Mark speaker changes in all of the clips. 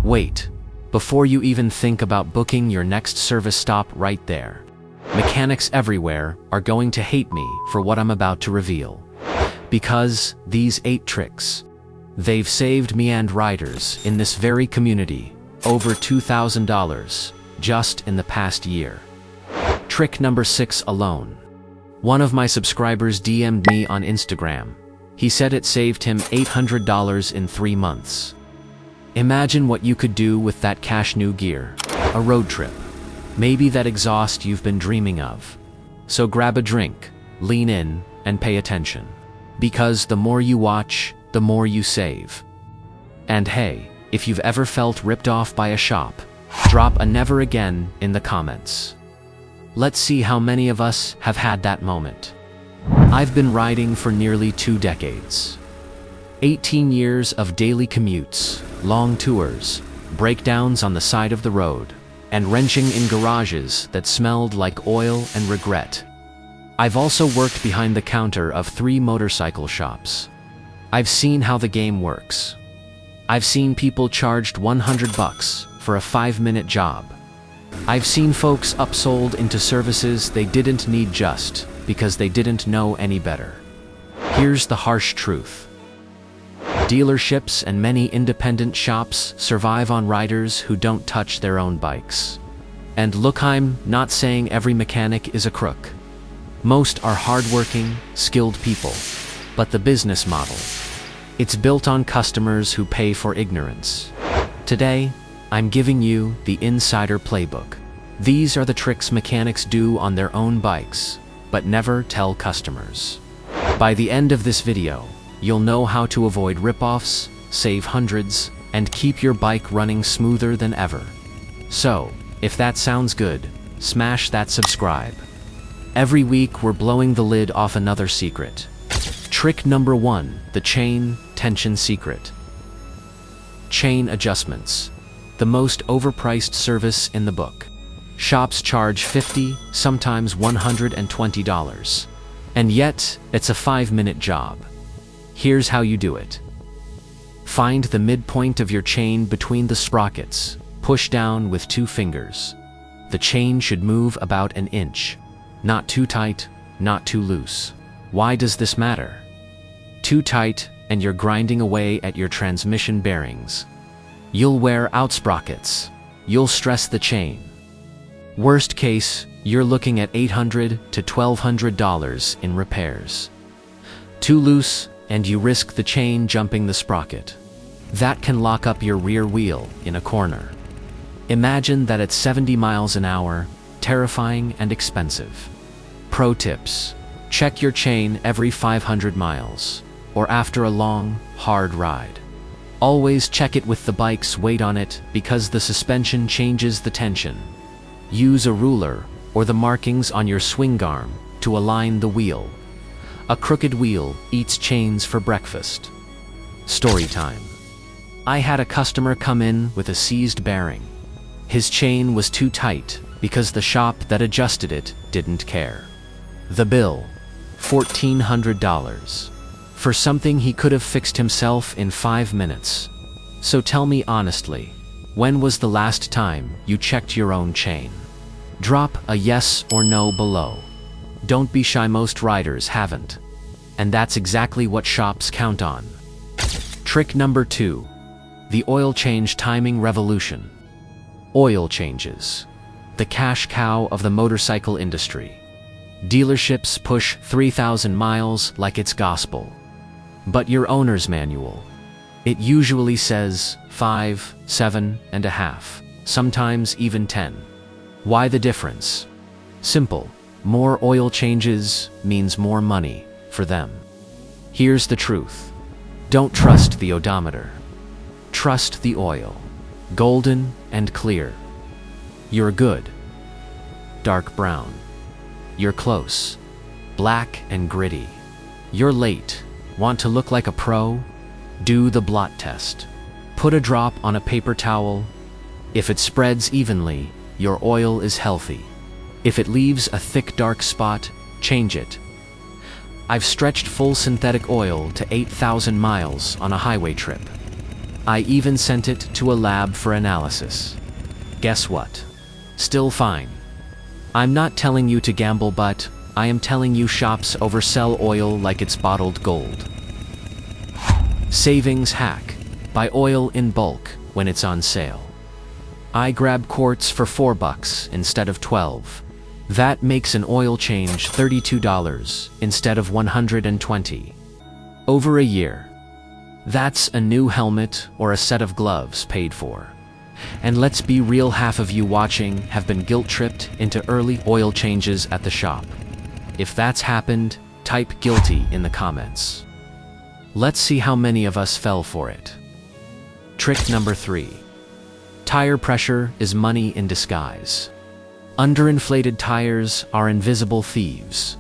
Speaker 1: Wait, before you even think about booking your next service stop right there. Mechanics everywhere are going to hate me for what I'm about to reveal. Because these 8 tricks, they've saved me and riders in this very community over $2,000 just in the past year. Trick number 6 alone. One of my subscribers DM'd me on Instagram. He said it saved him $800 in 3 months. Imagine what you could do with that cash new gear. A road trip. Maybe that exhaust you've been dreaming of. So grab a drink, lean in, and pay attention. Because the more you watch, the more you save. And hey, if you've ever felt ripped off by a shop, drop a never again in the comments. Let's see how many of us have had that moment. I've been riding for nearly 2 decades. 18 years of daily commutes, long tours, breakdowns on the side of the road, and wrenching in garages that smelled like oil and regret. I've also worked behind the counter of 3 motorcycle shops. I've seen how the game works. I've seen people charged $100 for a 5-minute job. I've seen folks upsold into services they didn't need just because they didn't know any better. Here's the harsh truth. Dealerships and many independent shops survive on riders who don't touch their own bikes. And look, I'm not saying every mechanic is a crook. Most are hardworking, skilled people. But the business model, it's built on customers who pay for ignorance. Today, I'm giving you the insider playbook. These are the tricks mechanics do on their own bikes, but never tell customers. By the end of this video, you'll know how to avoid ripoffs, save hundreds, and keep your bike running smoother than ever. So, if that sounds good, smash that subscribe. Every week we're blowing the lid off another secret. Trick number 1, the chain tension secret. Chain adjustments. The most overpriced service in the book. Shops charge $50, sometimes $120. And yet, it's a 5-minute job. Here's how you do it. Find the midpoint of your chain between the sprockets. Push down with 2 fingers. The chain should move about an inch. Not too tight, not too loose. Why does this matter? Too tight, and you're grinding away at your transmission bearings. You'll wear out sprockets. You'll stress the chain. Worst case, you're looking at $800 to $1,200 in repairs. Too loose, and you risk the chain jumping the sprocket. That can lock up your rear wheel in a corner. Imagine that at 70 miles an hour, terrifying and expensive. Pro tips. Check your chain every 500 miles, or after a long, hard ride. Always check it with the bike's weight on it because the suspension changes the tension. Use a ruler or the markings on your swing arm to align the wheel. A crooked wheel eats chains for breakfast. Story time. I had a customer come in with a seized bearing. His chain was too tight because the shop that adjusted it didn't care. The bill, $1,400. For something he could have fixed himself in 5 minutes. So tell me honestly, when was the last time you checked your own chain? Drop a yes or no below. Don't be shy, most riders haven't. And that's exactly what shops count on. Trick number 2. The oil change timing revolution. Oil changes. The cash cow of the motorcycle industry. Dealerships push 3,000 miles like it's gospel. But your owner's manual, it usually says 5, 7.5, sometimes even 10. Why the difference? Simple. More oil changes means more money for them. Here's the truth. Don't trust the odometer. Trust the oil. Golden and clear. You're good. Dark brown. You're close. Black and gritty. You're late. Want to look like a pro? Do the blot test. Put a drop on a paper towel. If it spreads evenly, your oil is healthy. If it leaves a thick dark spot, change it. I've stretched full synthetic oil to 8,000 miles on a highway trip. I even sent it to a lab for analysis. Guess what? Still fine. I'm not telling you to gamble, but I am telling you shops oversell oil like it's bottled gold. Savings hack. Buy oil in bulk when it's on sale. I grab quarts for $4 instead of $12. That makes an oil change $32 instead of $120. Over a year. That's a new helmet or a set of gloves paid for. And let's be real, half of you watching have been guilt-tripped into early oil changes at the shop. If that's happened, type guilty in the comments. Let's see how many of us fell for it. Trick number 3. Tire pressure is money in disguise. Underinflated tires are invisible thieves.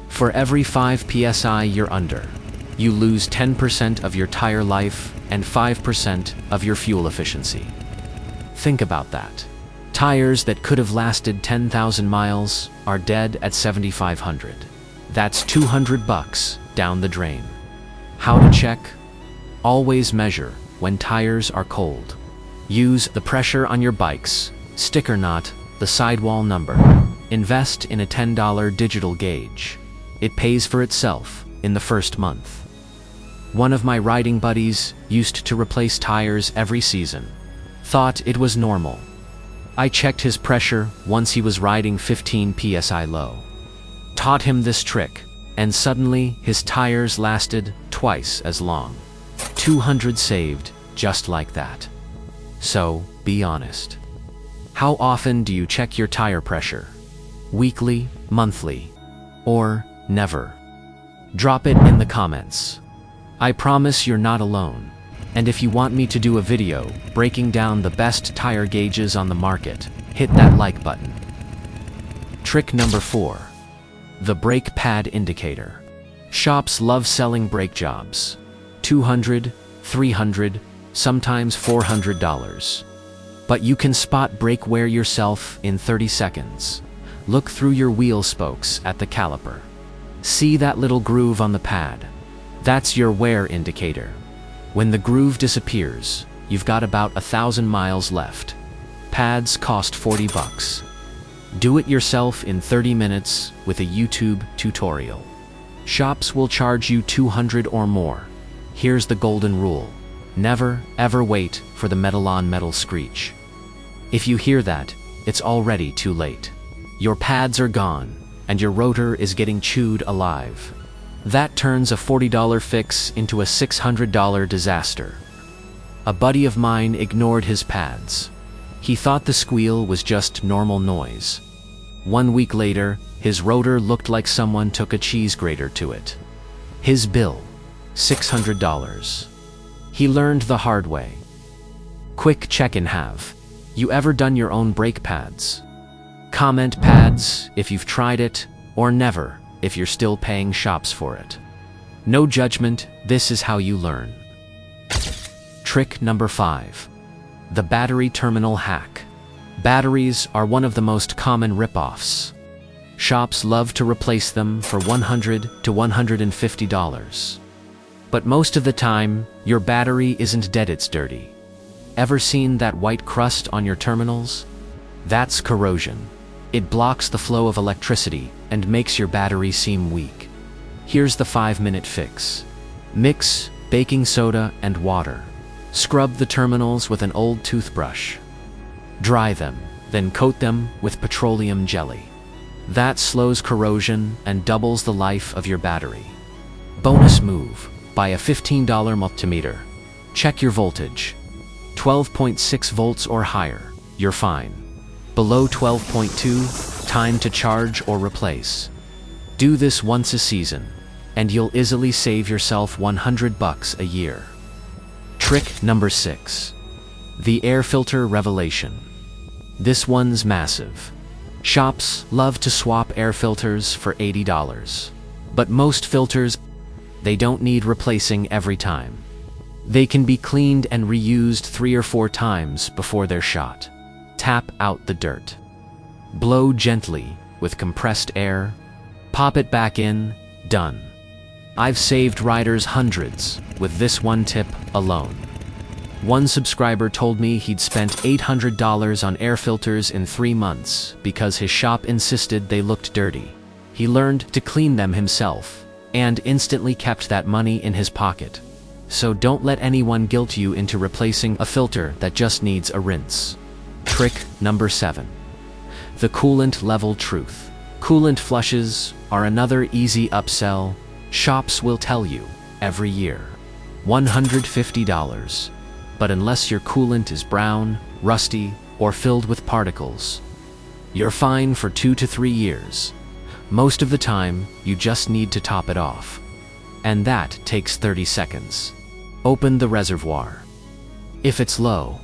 Speaker 1: For every 5 psi you're under, you lose 10% of your tire life and 5% of your fuel efficiency. Think about that. Tires that could have lasted 10,000 miles are dead at 7,500. That's $200 down the drain. How to check? Always measure when tires are cold. Use the pressure on your bike's sticker, not the sidewall number. Invest in a $10 digital gauge. It pays for itself in the first month. One of my riding buddies used to replace tires every season. Thought it was normal. I checked his pressure once he was riding 15 psi low. Taught him this trick, and suddenly his tires lasted twice as long. 200 saved just like that. So, be honest. How often do you check your tire pressure? Weekly, monthly, or never? Drop it in the comments. I promise you're not alone. And if you want me to do a video breaking down the best tire gauges on the market, hit that like button. Trick number 4. The brake pad indicator. Shops love selling brake jobs. $200, $300, sometimes $400. But you can spot brake wear yourself in 30 seconds. Look through your wheel spokes at the caliper. See that little groove on the pad? That's your wear indicator. When the groove disappears, you've got about 1,000 miles left. Pads cost $40. Do it yourself in 30 minutes with a YouTube tutorial. Shops will charge you $200 or more. Here's the golden rule. Never, ever wait for the metal-on-metal screech. If you hear that, it's already too late. Your pads are gone, and your rotor is getting chewed alive. That turns a $40 fix into a $600 disaster. A buddy of mine ignored his pads. He thought the squeal was just normal noise. 1 week later, his rotor looked like someone took a cheese grater to it. His bill, $600. He learned the hard way. Quick check-in. Have you ever done your own brake pads? Comment pads if you've tried it, or never if you're still paying shops for it. No judgment, this is how you learn. Trick number 5. The battery terminal hack. Batteries are one of the most common rip-offs. Shops love to replace them for $100 to $150. But most of the time, your battery isn't dead, it's dirty. Ever seen that white crust on your terminals? That's corrosion. It blocks the flow of electricity and makes your battery seem weak. Here's the 5-minute fix. Mix baking soda and water. Scrub the terminals with an old toothbrush. Dry them, then coat them with petroleum jelly. That slows corrosion and doubles the life of your battery. Bonus move. Buy a $15 multimeter. Check your voltage. 12.6 volts or higher, you're fine. Below 12.2, time to charge or replace. Do this once a season, and you'll easily save yourself $100 a year. Trick number 6. The air filter revelation. This one's massive. Shops love to swap air filters for $80. But most filters, they don't need replacing every time. They can be cleaned and reused 3 or 4 times before they're shot. Tap out the dirt. Blow gently with compressed air. Pop it back in, done. I've saved riders hundreds with this one tip alone. One subscriber told me he'd spent $800 on air filters in 3 months because his shop insisted they looked dirty. He learned to clean them himself and instantly kept that money in his pocket. So don't let anyone guilt you into replacing a filter that just needs a rinse. Trick number 7. The coolant level truth. Coolant flushes are another easy upsell. Shops will tell you every year. $150. But unless your coolant is brown, rusty, or filled with particles, you're fine for 2 to 3 years. Most of the time, you just need to top it off. And that takes 30 seconds. Open the reservoir. If it's low,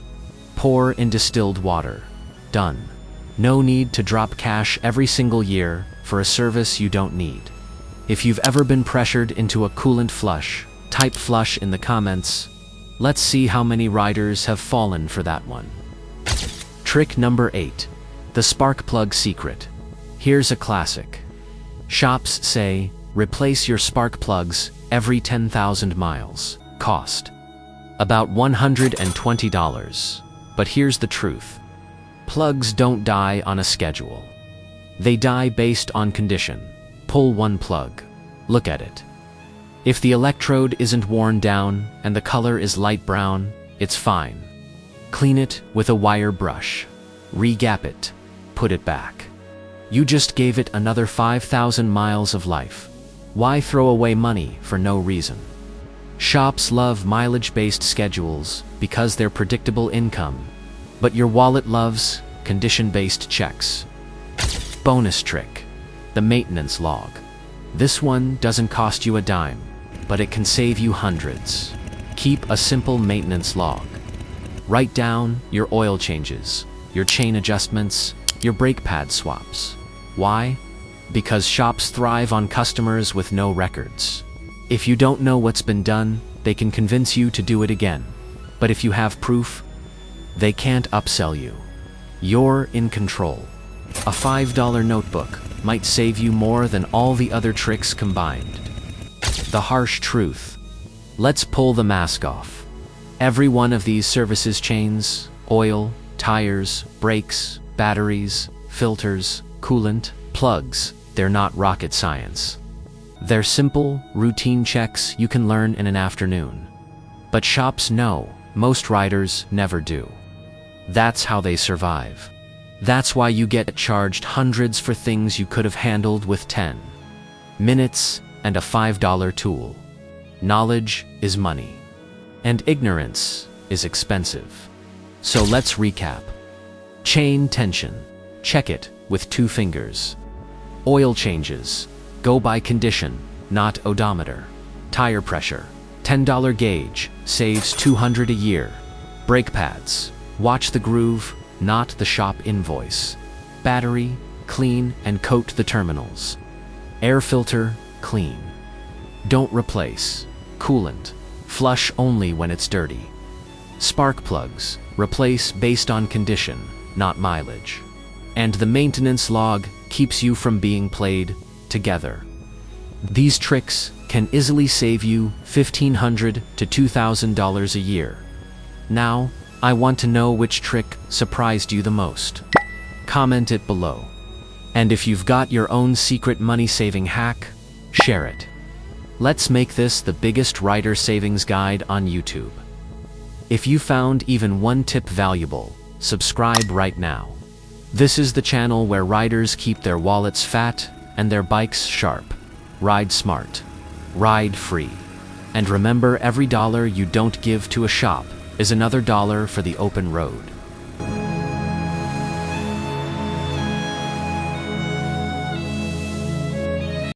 Speaker 1: pour in distilled water. Done. No need to drop cash every single year for a service you don't need. If you've ever been pressured into a coolant flush, type flush in the comments. Let's see how many riders have fallen for that one. Trick number 8. The spark plug secret. Here's a classic. Shops say, replace your spark plugs every 10,000 miles. Cost about $120. But here's the truth. Plugs don't die on a schedule. They die based on condition. Pull one plug. Look at it. If the electrode isn't worn down and the color is light brown, it's fine. Clean it with a wire brush. Re-gap it. Put it back. You just gave it another 5,000 miles of life. Why throw away money for no reason? Shops love mileage-based schedules because they're predictable income, but your wallet loves condition-based checks. Bonus trick. The maintenance log. This one doesn't cost you a dime, but it can save you hundreds. Keep a simple maintenance log. Write down your oil changes, your chain adjustments, your brake pad swaps. Why? Because shops thrive on customers with no records. If you don't know what's been done, they can convince you to do it again. But if you have proof, they can't upsell you. You're in control. A $5 notebook might save you more than all the other tricks combined. The harsh truth. Let's pull the mask off. Every one of these services chains, oil, tires, brakes, batteries, filters, coolant, plugs, they're not rocket science. They're simple, routine checks you can learn in an afternoon. But shops know, most riders never do. That's how they survive. That's why you get charged hundreds for things you could have handled with 10 minutes and a $5 tool. Knowledge is money. And ignorance is expensive. So let's recap. Chain tension. Check it with 2 fingers. Oil changes. Go by condition, not odometer. Tire pressure. $10 gauge. Saves $200 a year. Brake pads. Watch the groove, not the shop invoice. Battery. Clean and coat the terminals. Air filter. Clean. Don't replace. Coolant. Flush only when it's dirty. Spark plugs. Replace based on condition, not mileage. And the maintenance log keeps you from being played together. These tricks can easily save you $1,500 to $2,000 a year. Now, I want to know which trick surprised you the most. Comment it below. And if you've got your own secret money-saving hack, share it. Let's make this the biggest rider savings guide on YouTube. If you found even one tip valuable, subscribe right now. This is the channel where riders keep their wallets fat and their bikes sharp. Ride smart. Ride free. And remember, every dollar you don't give to a shop is another dollar for the open road.